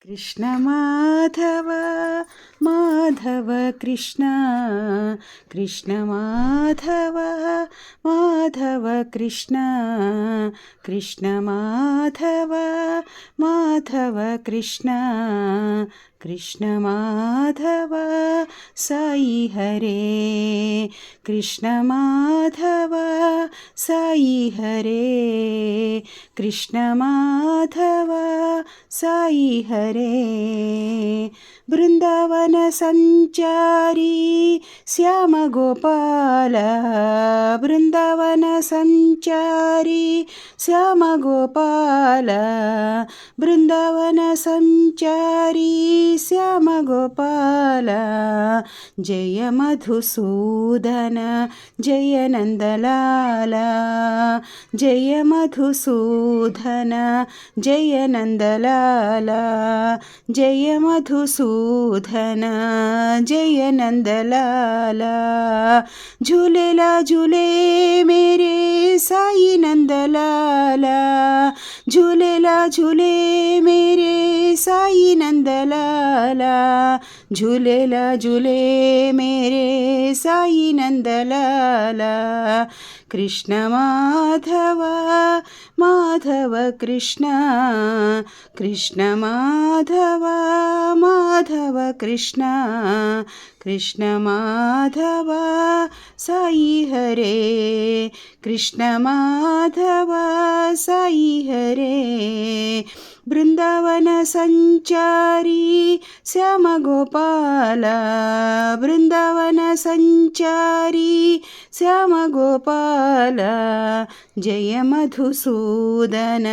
कृष्ण माधव माधव कृष्ण कृष्ण माधव माधव कृष्ण कृष्ण माधव माधव कृष्ण कृष्ण माधव साई हरे कृष्ण माधव साई हरे कृष्ण माधव साई हरे बृंदावन संचारी श्याम गोपाल बृंदावन संचारी श्याम गोपाल बृंदावन संचारी श्याम गोपाल जय मधुसूदन जय नंदलाल जय मधुसूदन जय नंदलाल जय मधुसूदन जय नंदलाल झूलेला झूले मेरे साई नंदलाल झूलेला झूले मेरे साई नंदलाल झूलेला झूले मेरे साई नंदलाल कृष्ण माधव माधव कृष्ण कृष्ण माधव माधव कृष्ण कृष्ण माधव साई हरे कृष्ण माधव साई हरे बृंदावन संचारी श्याम गोपाल बृंदावन संचारी श्याम गोपाल जय मधुसूदन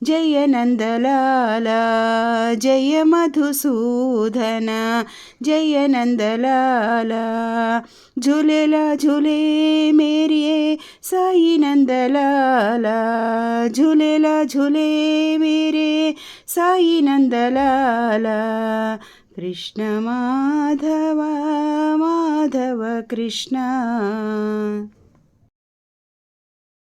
जय नंदलाल जय मधुसूदन जय नंदलाल झूलेला झूले मेरे साई नंदलाल झूलेला झूले मेरे साई नंदलाल कृष्ण माधव माधव कृष्ण।